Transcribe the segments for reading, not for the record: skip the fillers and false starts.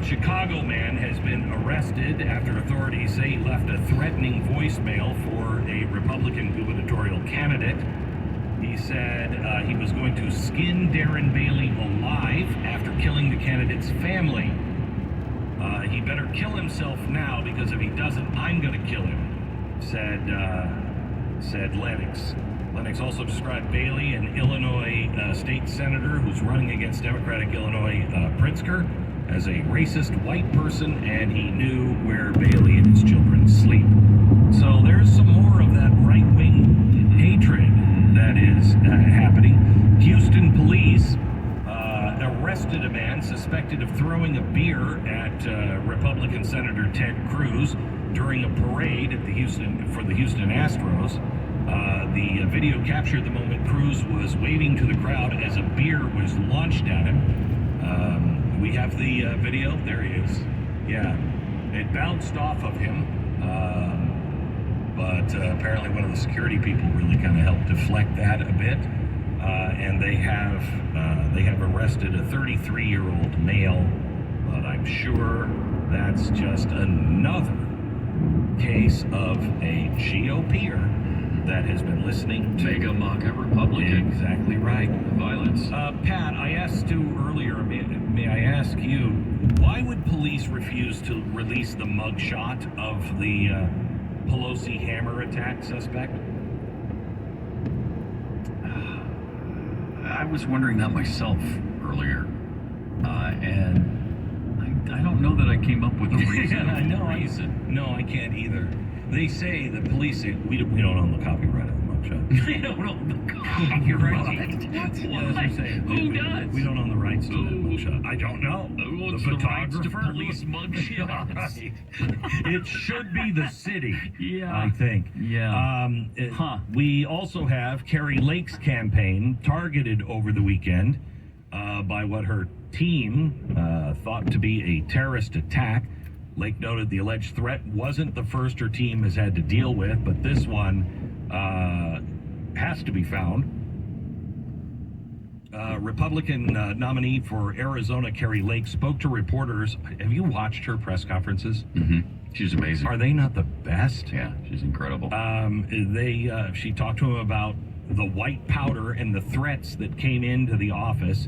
Chicago man has been arrested after authorities say he left a threatening voicemail for a Republican gubernatorial candidate. He said he was going to skin Darren Bailey alive after killing the candidate's family. He better kill himself now, because if he doesn't, I'm going to kill him, said Lennox. Lennox also described Bailey, an Illinois state senator who's running against Democratic Illinois Pritzker, as a racist white person, and he knew where Bailey and his children sleep. So there's some more of that right-wing hatred that is happening. Houston police arrested a man suspected of throwing a beer at Republican Senator Ted Cruz during a parade at the for the Houston Astros. The video captured the moment Cruz was waving to the crowd as a beer was launched at him. We have the video. There he is. Yeah, it bounced off of him, but apparently one of the security people really kind of helped deflect that a bit. And they have arrested a 33-year-old male, but I'm sure that's just another case of a GOPer that has been listening to Mega Maca Republican. Exactly right. Violence. Pat, I asked you earlier, may I ask you, why would police refuse to release the mugshot of the Pelosi hammer attack suspect? I was wondering that myself earlier, and I don't know that I came up with a reason. No, I can't either. They say, the police say, we don't own the copyright of the mugshot. They don't own the copyright. Who does? We don't own the rights to that mugshot. I don't know. Who owns The the rights to photographer? police mugshots? It should be the city, Yeah. I think. Yeah. We also have Carrie Lake's campaign targeted over the weekend by what her team thought to be a terrorist attack. Lake noted the alleged threat wasn't the first her team has had to deal with, but this one has to be found. Republican nominee for Arizona, Carrie Lake, spoke to reporters. Have you watched her press conferences? Mm-hmm. She's amazing. Are they not the best? Yeah, she's incredible. She talked to him about the white powder and the threats that came into the office.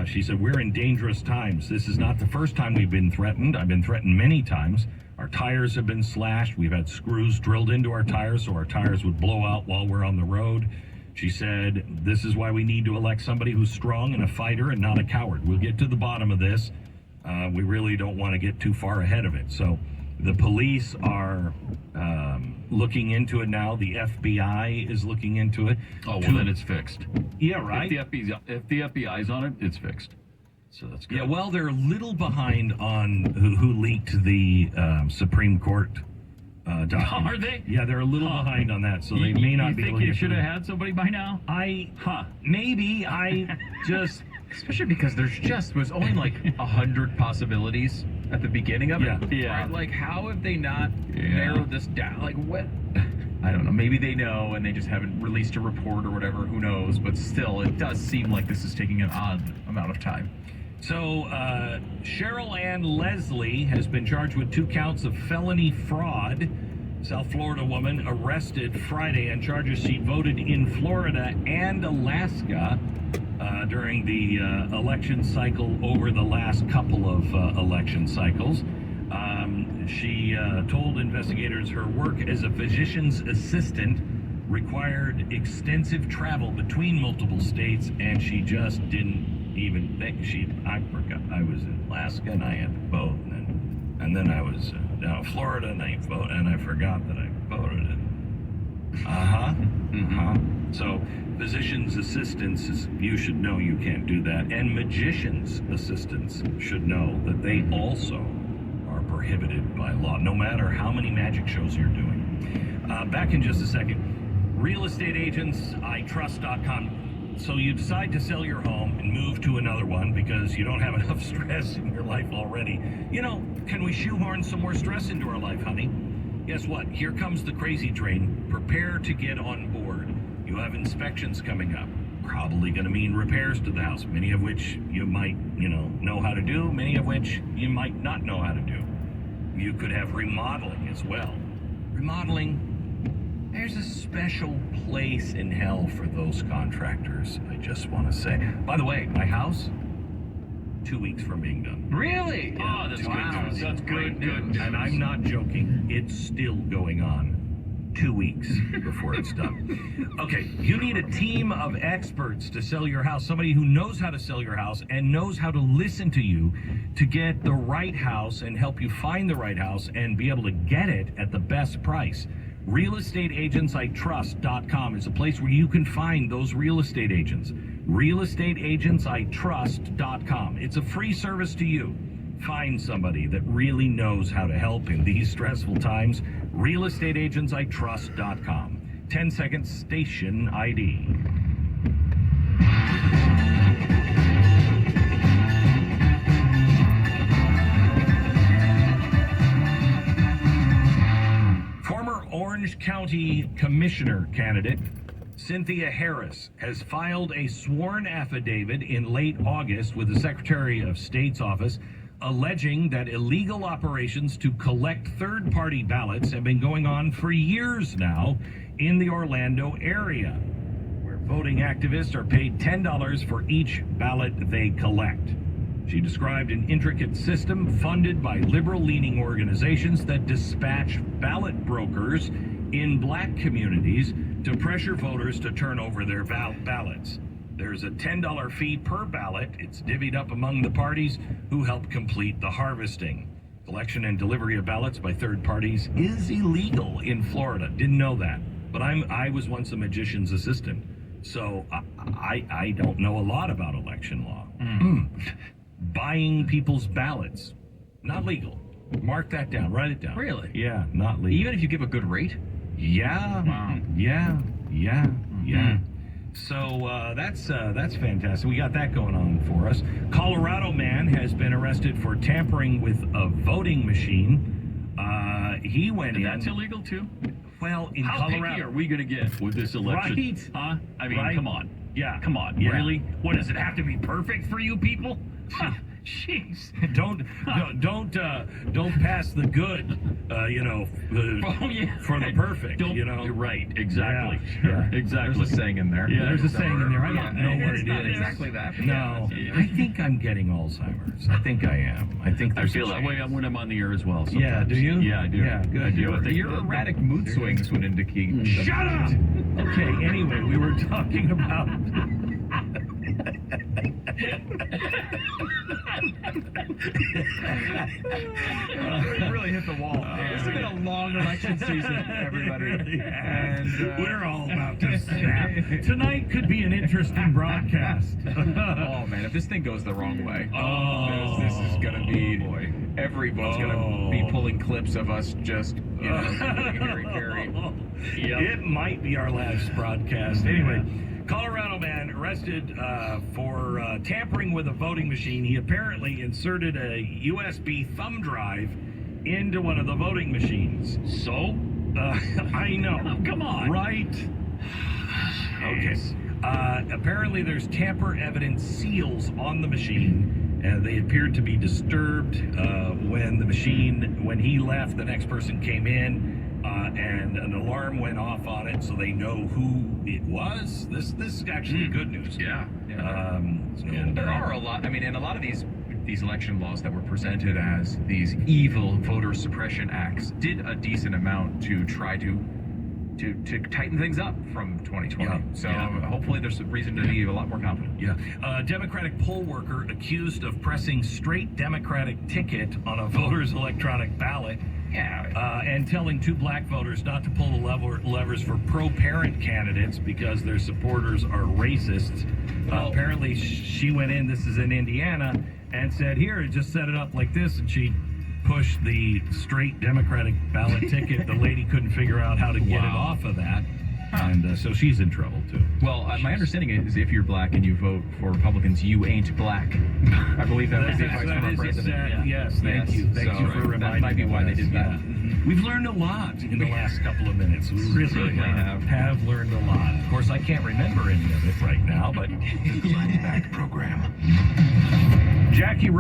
She said, we're in dangerous times. This is not the first time we've been threatened. I've been threatened many times. Our tires have been slashed. We've had screws drilled into our tires so our tires would blow out while we're on the road. She said, this is why we need to elect somebody who's strong and a fighter and not a coward. We'll get to the bottom of this. We really don't want to get too far ahead of it. So the police are looking into it now. The FBI is looking into it. Oh, well, then it's fixed. Yeah, right? If the FBI's on it, it's fixed. So that's good. Yeah, well, they're a little behind on who leaked the Supreme Court document. Are they? Yeah, they're a little behind on that, so they may not be able to. You should have had somebody by now? Maybe. Just... Especially because was only like 100 possibilities at the beginning of it. Yeah. Right? Like, how have they not narrowed this down? Like, what? I don't know. Maybe they know and they just haven't released a report or whatever. Who knows? But still, it does seem like this is taking an odd amount of time. So, Cheryl Ann Leslie has been charged with 2 counts of felony fraud. South Florida woman arrested Friday on charges she voted in Florida and Alaska during the election cycle over the last couple of election cycles. She told investigators her work as a physician's assistant required extensive travel between multiple states, and she just didn't even think. I forgot. I was in Alaska and I had to vote, and then I was down in Florida and I voted, and I forgot that I voted. So physician's assistants, you should know you can't do that, and magician's assistants should know that they also are prohibited by law, no matter how many magic shows you're doing. Back in just a second. Real estate agents, itrust.com. So you decide to sell your home and move to another one because you don't have enough stress in your life already. You know, can we shoehorn some more stress into our life, honey? Guess what? Here comes the crazy train. Prepare to get on board. You have inspections coming up, probably going to mean repairs to the house, many of which you might, know how to do, many of which you might not know how to do. You could have remodeling as well. Remodeling, there's a special place in hell for those contractors, I just want to say. By the way, my house, 2 weeks from being done. Really? Yeah, Oh, that's 2 good weeks. news. That's great news. And I'm not joking. It's still going on. 2 weeks before it's done. Okay, you need a team of experts to sell your house. Somebody who knows how to sell your house and knows how to listen to you to get the right house and help you find the right house and be able to get it at the best price. RealestateAgentsITrust.com is a place where you can find those real estate agents. RealestateAgentsITrust.com. It's a free service to you. Find somebody that really knows how to help in these stressful times. RealestateAgentsITrust.com. 10 seconds, station ID. Former Orange County Commissioner candidate Cynthia Harris has filed a sworn affidavit in late August with the Secretary of State's office alleging that illegal operations to collect third-party ballots have been going on for years now in the Orlando area, where voting activists are paid $10 for each ballot they collect. She described an intricate system funded by liberal-leaning organizations that dispatch ballot brokers in black communities to pressure voters to turn over their ballots. There's a $10 fee per ballot. It's divvied up among the parties who help complete the harvesting. Collection and delivery of ballots by third parties is illegal in Florida. Didn't know that. But I was once a magician's assistant, so I don't know a lot about election law. Buying people's ballots, not legal. Mark that down. Write it down. Really? Yeah, not legal. Even if you give a good rate? Yeah. Wow. Yeah. So that's fantastic. We got that going on for us. Colorado man has been arrested for tampering with a voting machine. He went in. That's illegal too? Well, in How picky Colorado. are we going to get with this election? Right. Huh? I mean, Right. come on. Yeah. Come on. Yeah. Really? What, does it have to be perfect for you people? Huh, jeez. Don't pass the good, Oh, yeah. for the perfect. Don't, You're right. Exactly. Yeah. Exactly. There's a saying in there. Yeah. There's a saying in there. I don't know what it's it not is. exactly that. but No, yeah, I think I'm getting Alzheimer's. I think I am. I think I there's feel a that way when I'm on the air as well. Sometimes. Yeah, do you? Yeah, I do. Yeah, good. I do. I think Your erratic mood swings would indicate. Shut up! Okay, anyway, we were talking about... It really hit the wall. This has been a long election season, everybody. And we're all about to snap. Tonight could be an interesting broadcast. oh man, if this thing goes the wrong way, this is gonna be. Boy. Everyone's gonna be pulling clips of us just, Harry Carey. Yep. It might be our last broadcast. Anyway, Colorado man arrested for tampering with a voting machine. He apparently inserted a USB thumb drive into one of the voting machines. So? I know. Oh, come on. Right? Okay. Apparently there's tamper evidence seals on the machine. They appeared to be disturbed when he left, the next person came in. And an alarm went off on it, so they know who it was. This is actually good news. Yeah. There are a lot. I mean, and a lot of these election laws that were presented as these evil voter suppression acts did a decent amount to try to tighten things up from 2020. Yeah. So hopefully there's a reason to be a lot more confident. Yeah. Democratic poll worker accused of pressing straight Democratic ticket on a voter's electronic ballot. Yeah. And telling two black voters not to pull the levers for pro-parent candidates because their supporters are racists. Apparently, she went in, this is in Indiana, and said, here, just set it up like this, and she pushed the straight Democratic ballot ticket. The lady couldn't figure out how to get it off of that. And so she's in trouble, too. Well, my understanding is if you're black and you vote for Republicans, you ain't black. I believe that was the advice from our president. Yes, thank you. Thank you for reminding That might be why they did that. We've learned a lot in the last couple of minutes. We really have learned a lot. Of course, I can't remember any of it right now, but the Back program. Jackie wrote